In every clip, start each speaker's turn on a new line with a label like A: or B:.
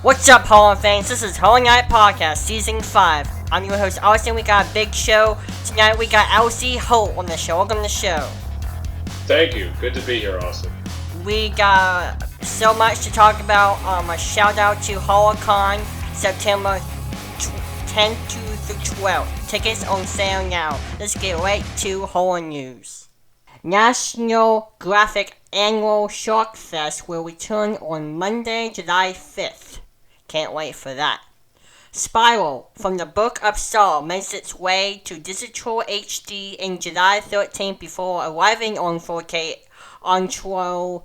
A: What's up, Hall fans? This is Horror Night Podcast, Season 5. I'm your host, Austin. We got a big show. Tonight we got LC Holt on the show. Welcome to the show.
B: Thank you. Good to be here, Austin.
A: We got so much to talk about. A shout out to HorrorCon, September 10th to the 12th. Tickets on sale now. Let's get right to horror news. National Graphic Annual Shark Fest will return on Monday, July 5th. Can't wait for that. Spiral from the Book of Saw makes its way to digital HD in July 13th before arriving on 4K Ultra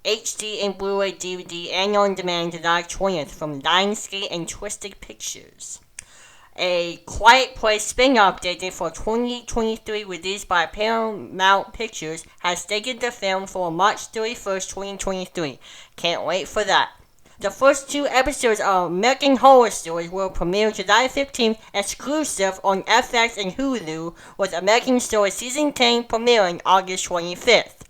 A: HD and Blu-ray DVD and on demand July 20th from Lionsgate and Twisted Pictures. A Quiet Place spin-off dated for 2023 released by Paramount Pictures has staged the film for March 31st, 2023. Can't wait for that. The first 2 episodes of American Horror Stories will premiere July 15th exclusive on FX and Hulu, with American Story Season 10 premiering August 25th.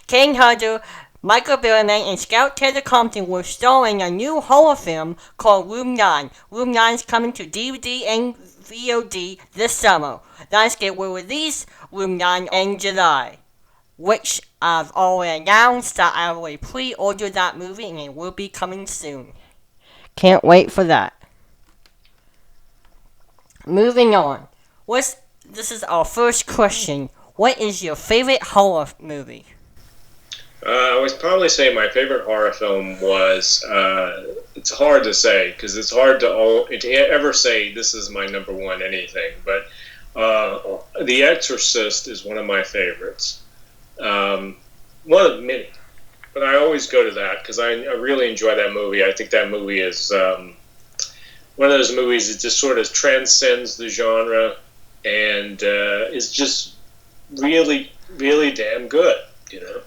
A: Kane Hodder, Michael Berryman, and Scout Taylor Compton will star in a new horror film called Room 9. Room 9 is coming to DVD and VOD this summer. Lionsgate will release Room 9 in July, which I've already announced that I already pre-ordered that movie and it will be coming soon. Can't wait for that. Moving on. This is our first question. What is your favorite horror movie?
B: I would probably say my favorite horror film was, it's hard to say, because it's hard to ever say this is my number one anything, but The Exorcist is one of my favorites. One of many, but I always go to that because I really enjoy that movie. I think that movie is one of those movies that just sort of transcends the genre and is just really, really damn good, you know.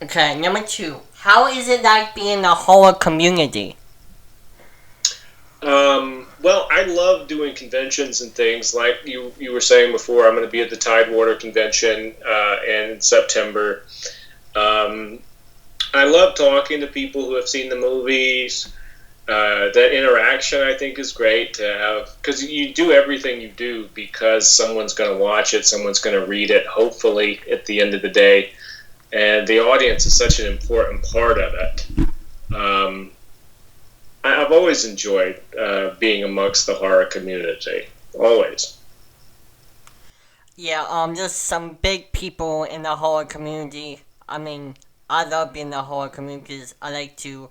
A: Okay, number 2. How is it like being in the horror community?
B: Well, I love doing conventions and things. Like you were saying before, I'm going to be at the Tidewater convention in September. I love talking to people who have seen the movies. That interaction, I think, is great to have, because you do everything you do because someone's going to watch it, someone's going to read it, hopefully, at the end of the day. And the audience is such an important part of it. I've always enjoyed being amongst the horror community. Always.
A: Yeah, there's some big people in the horror community. I mean, I love being in the horror community because I like to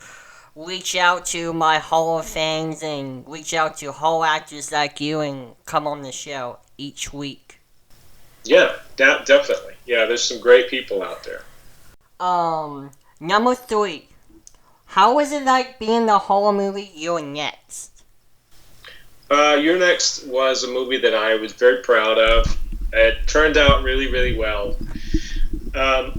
A: reach out to my horror fans and reach out to horror actors like you and come on the show each week.
B: Yeah, definitely. Yeah, there's some great people out there.
A: Number 3. How was it like being the horror movie You're Next?
B: You're Next was a movie that I was very proud of. It turned out really, really well. I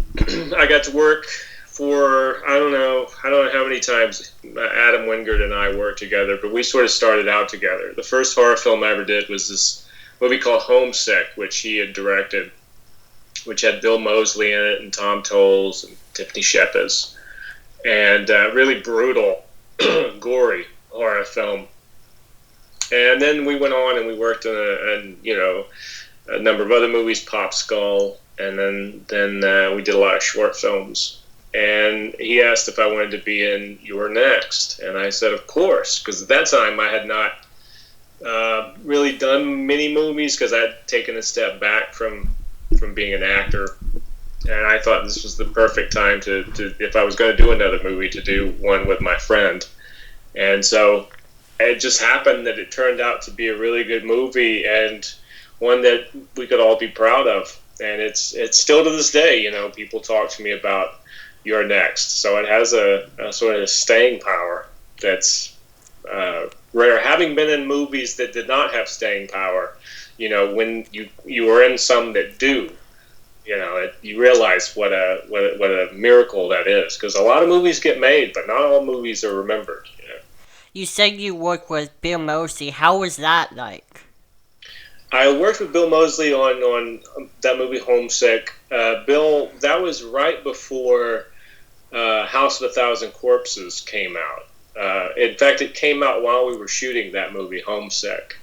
B: got to work for, I don't know how many times Adam Wingard and I worked together, but we sort of started out together. The first horror film I ever did was this movie called Homesick, which he had directed, which had Bill Moseley in it and Tom Tolles and Tiffany Shepis. And really brutal, gory horror film. And then we went on and we worked on a number of other movies, Pop Skull, and then we did a lot of short films. And he asked if I wanted to be in You're Next, and I said of course, because at that time I had not really done many movies because I had taken a step back from being an actor. And I thought this was the perfect time to if I was going to do another movie, to do one with my friend. And so it just happened that it turned out to be a really good movie and one that we could all be proud of. And it's still to this day, people talk to me about You're Next. So it has a sort of staying power that's rare. Having been in movies that did not have staying power, when you are in some that do, you realize what a miracle that is, because a lot of movies get made, but not all movies are remembered.
A: You said you worked with Bill Moseley. How was that like?
B: I worked with Bill Moseley on that movie Homesick. Bill, that was right before House of a Thousand Corpses came out. In fact, it came out while we were shooting that movie, Homesick.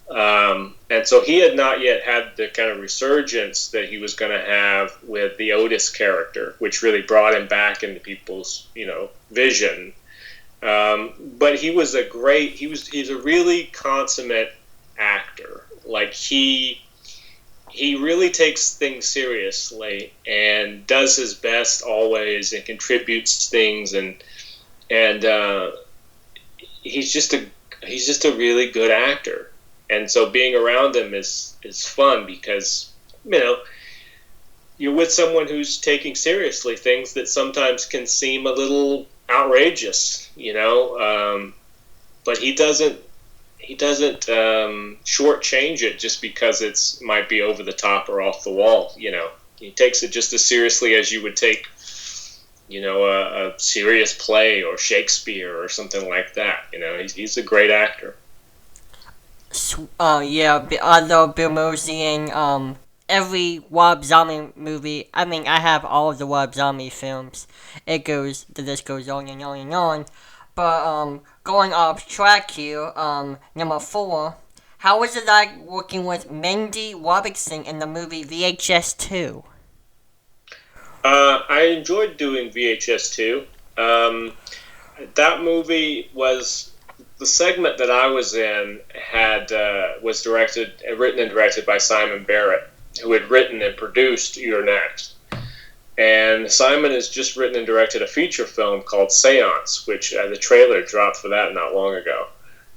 B: And so he had not yet had the kind of resurgence that he was going to have with the Otis character, which really brought him back into people's, vision. But he was he's a really consummate actor. Like he really takes things seriously and does his best always and contributes things and he's just a really good actor. And so being around him is fun because, you're with someone who's taking seriously things that sometimes can seem a little outrageous, but he doesn't shortchange it just because it's might be over the top or off the wall. He takes it just as seriously as you would take, a serious play or Shakespeare or something like that. He's a great actor.
A: Although Bill Moseley in every Rob Zombie movie, I mean, I have all of the Rob Zombie films. The list goes on and on and on. But going off track here, number 4, how was it like working with Mindy Robinson in the movie VHS 2?
B: I enjoyed doing VHS 2. That movie was the segment that I was in was written and directed by Simon Barrett, who had written and produced You're Next. And Simon has just written and directed a feature film called Seance, which the trailer dropped for that not long ago.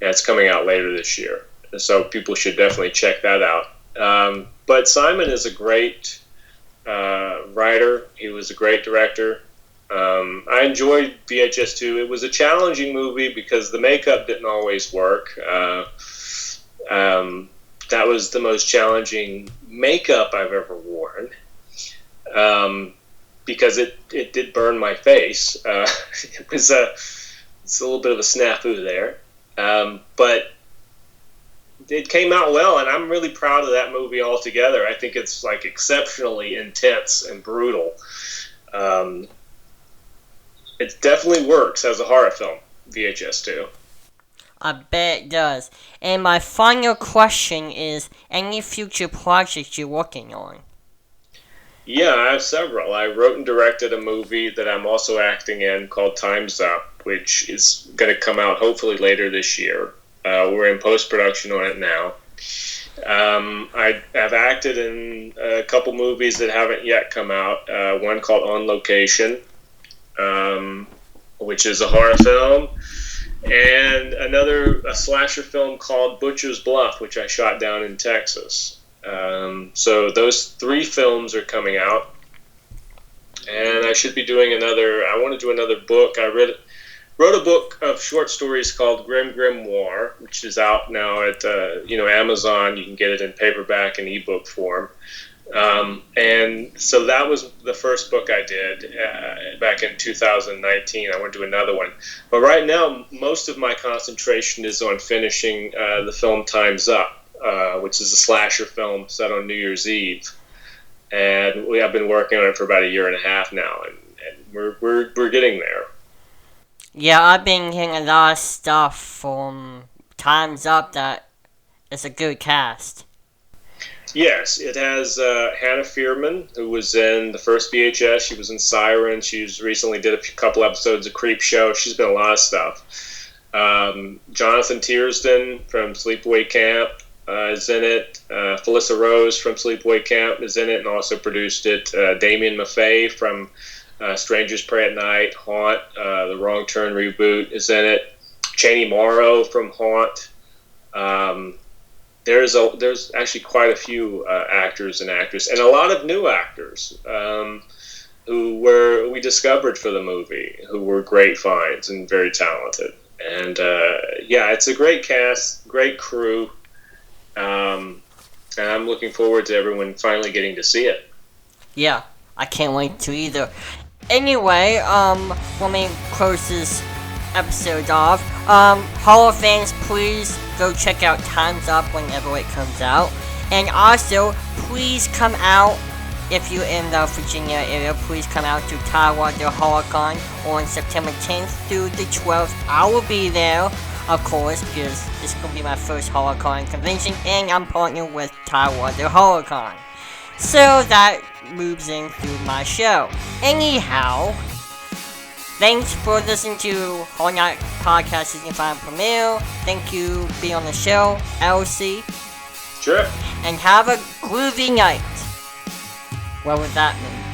B: And it's coming out later this year. So people should definitely check that out. But Simon is a great writer. He was a great director. I enjoyed VHS 2. It was a challenging movie because the makeup didn't always work. That was the most challenging makeup I've ever worn. Because it did burn my face. It's a little bit of a snafu there. But it came out well, and I'm really proud of that movie altogether. I think it's like exceptionally intense and brutal. It definitely works as a horror film, VHS 2.
A: I bet it does. And my final question is, any future projects you're working on?
B: Yeah, I have several. I wrote and directed a movie that I'm also acting in called Time's Up, which is going to come out hopefully later this year. We're in post-production on it now. I have acted in a couple movies that haven't yet come out. One called On Location, which is a horror film, and a slasher film called Butcher's Bluff, which I shot down in Texas. So those 3 films are coming out, and I should be doing I want to do another book. I wrote a book of short stories called Grim Grimoire, which is out now at Amazon. You can get it in paperback and ebook form. And so that was the first book I did back in 2019. I want to do another one. But right now, most of my concentration is on finishing the film Time's Up, which is a slasher film set on New Year's Eve. And we have been working on it for about a year and a half now, and we're getting there.
A: Yeah, I've been hearing a lot of stuff from Time's Up that is a good cast.
B: Yes, it has Hannah Fearman, who was in the first VHS. She was in Siren. She's recently did a couple episodes of Creep Show. She's been in a lot of stuff. Jonathan Tiersden from Sleepaway Camp is in it. Felissa Rose from Sleepaway Camp is in it and also produced it. Damien Maffei from Strangers Pray at Night, Haunt, the Wrong Turn reboot is in it. Chaney Morrow from Haunt. There's actually quite a few actors and actresses, and a lot of new actors who we discovered for the movie, who were great finds and very talented. And it's a great cast, great crew, and I'm looking forward to everyone finally getting to see it.
A: Yeah, I can't wait to either. Anyway, let me close this episode off. Horror fans, please go check out Time's Up whenever it comes out. And also, please come out if you're in the Virginia area, please come out to Tidewater HorrorCon on September 10th through the 12th. I will be there, of course, because this is going to be my first HorrorCon convention, and I'm partnering with Tidewater HorrorCon. So that moves into my show. Anyhow, thanks for listening to Horror Night Podcast Season 5 premiere. Thank you for being on the show, LC.
B: Sure.
A: And have a groovy night. What would that mean?